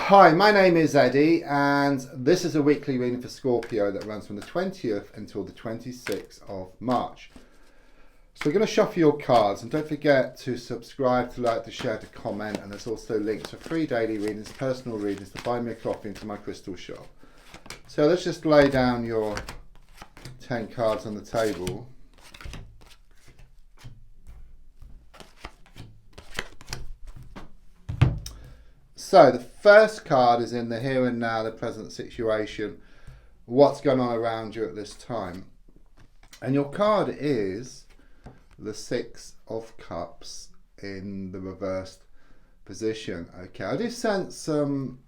Hi, my name is Eddie, and this is a weekly reading for Scorpio that runs from the 20th until the 26th of March. So we're going to shuffle your cards, and don't forget to subscribe, to like, to share, to comment, and there's also links for free daily readings, personal readings, to buy me a coffee into my crystal shop. So let's just lay down your 10 cards on the table. So the first card is in the here and now, the present situation, what's going on around you at this time. And your card is the Six of Cups in the reversed position. Okay, I do sense some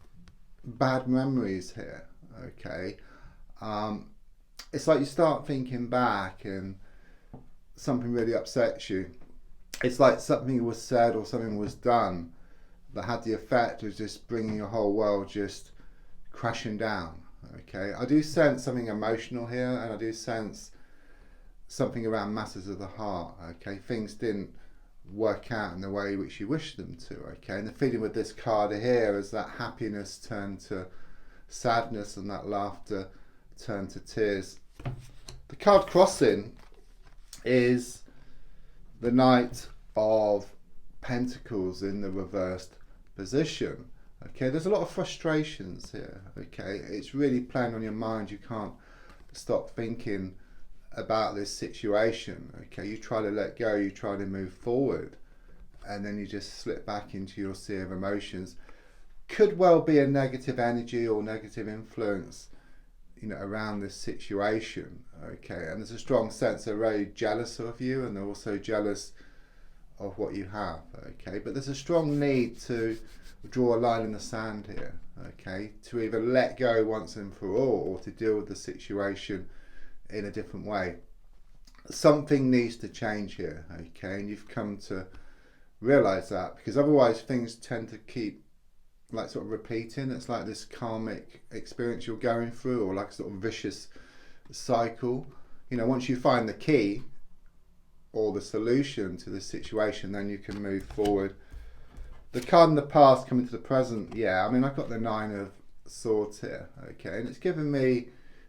bad memories here. Okay, it's like you start thinking back and something really upsets you. It's like something was said or something was done that had the effect of just bringing your whole world just crashing down. Okay, I do sense something emotional here, and I do sense something around matters of the heart. Okay, things didn't work out in the way which you wished them to. Okay, and the feeling with this card here is that happiness turned to sadness and that laughter turned to tears. The card crossing is the Knight of Pentacles in the reversed position. Okay, there's a lot of frustrations here. Okay, it's really playing on your mind. You can't stop thinking about this situation. Okay, you try to let go, you try to move forward, and then you just slip back into your sea of emotions. Could well be a negative energy or negative influence, you know, around this situation. Okay, and there's a strong sense they're very jealous of you, and they're also jealous of what you have. Okay, but there's a strong need to draw a line in the sand here. Okay, to either let go once and for all, or to deal with the situation in a different way. Something needs to change here. Okay, and you've come to realize that, because otherwise things tend to keep like sort of repeating. It's like this karmic experience you're going through, or like a sort of vicious cycle. You know, once you find the key or the solution to the situation, then you can move forward. The card in the past coming to the present, yeah, I mean, I've got the Nine of Swords here. Okay, and it's given me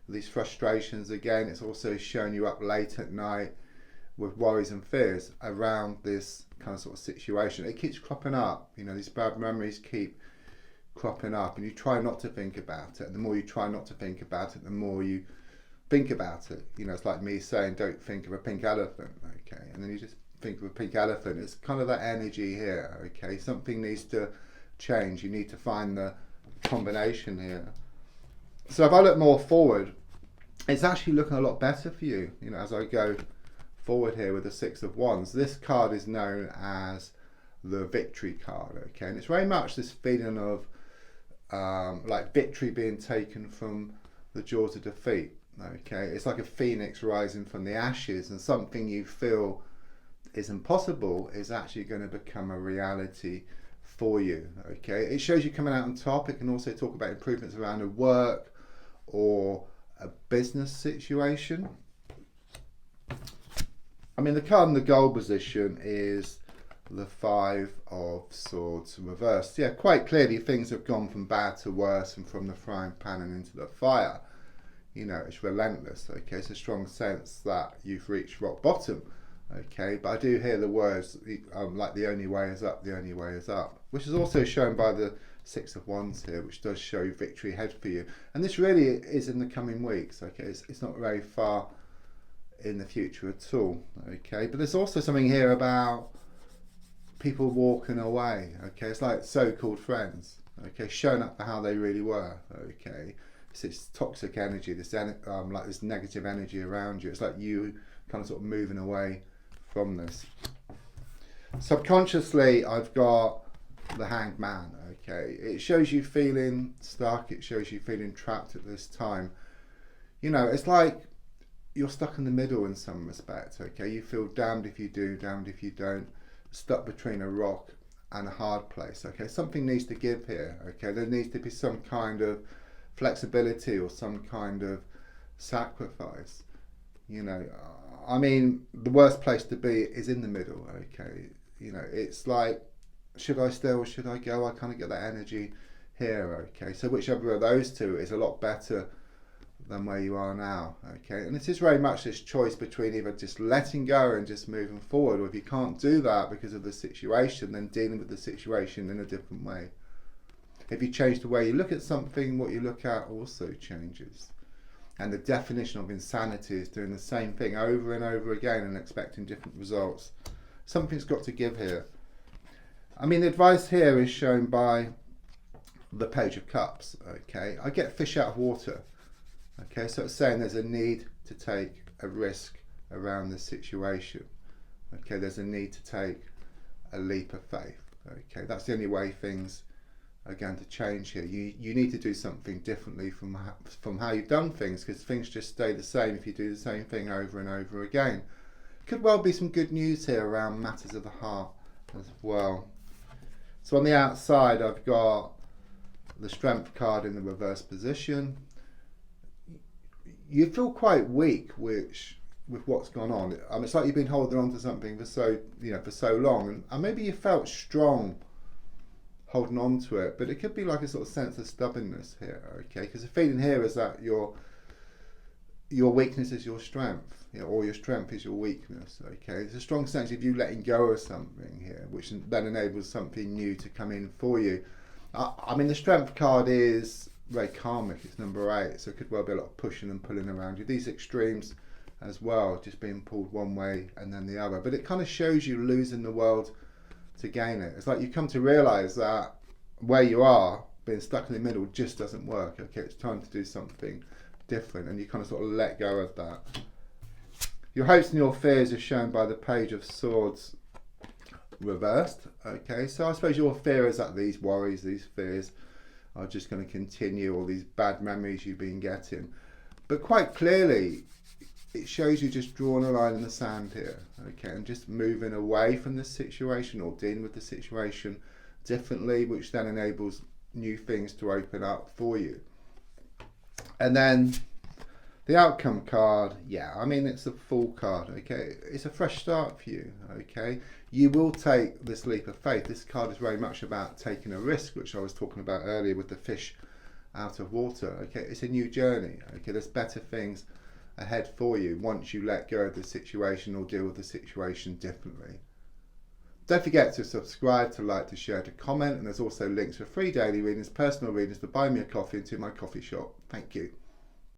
these frustrations again. It's also showing you up late at night with worries and fears around this kind of sort of situation. It keeps cropping up. You know, these bad memories keep cropping up, and you try not to think about it. And the more you try not to think about it, the more you think about it. You know, it's like me saying, don't think of a pink elephant. Okay, and then you just think of a pink elephant. It's kind of that energy here. Okay, something needs to change. You need to find the combination here. So if I look more forward, it's actually looking a lot better for you. You know, as I go forward here with the Six of Wands, this card is known as the victory card. Okay, and it's very much this feeling of like victory being taken from the jaws of defeat. Okay, it's like a phoenix rising from the ashes, and something you feel is impossible is actually going to become a reality for you. Okay, it shows you coming out on top. It can also talk about improvements around a work or a business situation. I mean, the card in the gold position is the Five of Swords reversed. Yeah, quite clearly things have gone from bad to worse, and from the frying pan and into the fire. You know, it's relentless. Okay, it's a strong sense that you've reached rock bottom. Okay, but I do hear the words like the only way is up, the only way is up, which is also shown by the Six of Wands here, which does show victory ahead for you. And this really is in the coming weeks. Okay, it's not very far in the future at all. Okay, but there's also something here about people walking away. Okay, it's like so-called friends. Okay, showing up for how they really were. Okay. It's this toxic energy, this like this negative energy around you. It's like you kind of sort of moving away from this. Subconsciously, I've got the Hanged Man. Okay, it shows you feeling stuck. It shows you feeling trapped at this time. You know, it's like you're stuck in the middle in some respect. Okay, you feel damned if you do, damned if you don't. Stuck between a rock and a hard place. Okay, something needs to give here. Okay, there needs to be some kind of flexibility or some kind of sacrifice. You know, I mean, the worst place to be is in the middle. Okay, you know, it's like, should I stay or should I go? I kind of get that energy here, okay? So whichever of those two is a lot better than where you are now, okay? And it is very much this choice between either just letting go and just moving forward, or if you can't do that because of the situation, then dealing with the situation in a different way. If you change the way you look at something, what you look at also changes. And the definition of insanity is doing the same thing over and over again and expecting different results. Something's got to give here. I mean, the advice here is shown by the Page of Cups, okay? I get fish out of water, okay? So it's saying there's a need to take a risk around this situation, okay? There's a need to take a leap of faith, okay? That's the only way things are going to change here. You need to do something differently from how you've done things, because things just stay the same if you do the same thing over and over again. Could well be some good news here around matters of the heart as well. So on the outside I've got the Strength card in the reverse position. You feel quite weak with what's gone on. It's like you've been holding on to something for so long, and maybe you felt strong holding on to it, but it could be like a sort of sense of stubbornness here, okay? Because the feeling here is that your weakness is your strength, or your strength is your weakness, okay? There's a strong sense of you letting go of something here, which then enables something new to come in for you. I mean, the Strength card is very karmic, it's number 8, so it could well be a lot of pushing and pulling around you. These extremes as well, just being pulled one way and then the other, but it kind of shows you losing the world to gain it. It's like you come to realise that where you are, being stuck in the middle, just doesn't work, okay? It's time to do something different, and you kind of sort of let go of that. Your hopes and your fears are shown by the Page of Swords reversed, okay? So I suppose your fear is that these worries, these fears are just going to continue, all these bad memories you've been getting. But quite clearly, it shows you just drawing a line in the sand here, okay, and just moving away from the situation or dealing with the situation differently, which then enables new things to open up for you. And then the Outcome card, yeah, I mean, it's a Fool card, okay? It's a fresh start for you, okay? You will take this leap of faith. This card is very much about taking a risk, which I was talking about earlier with the fish out of water, okay? It's a new journey, okay? There's better things ahead for you once you let go of the situation or deal with the situation differently. Don't forget to subscribe, to like, to share, to comment, and there's also links for free daily readings, personal readings, to buy me a coffee, and to my coffee shop. Thank you.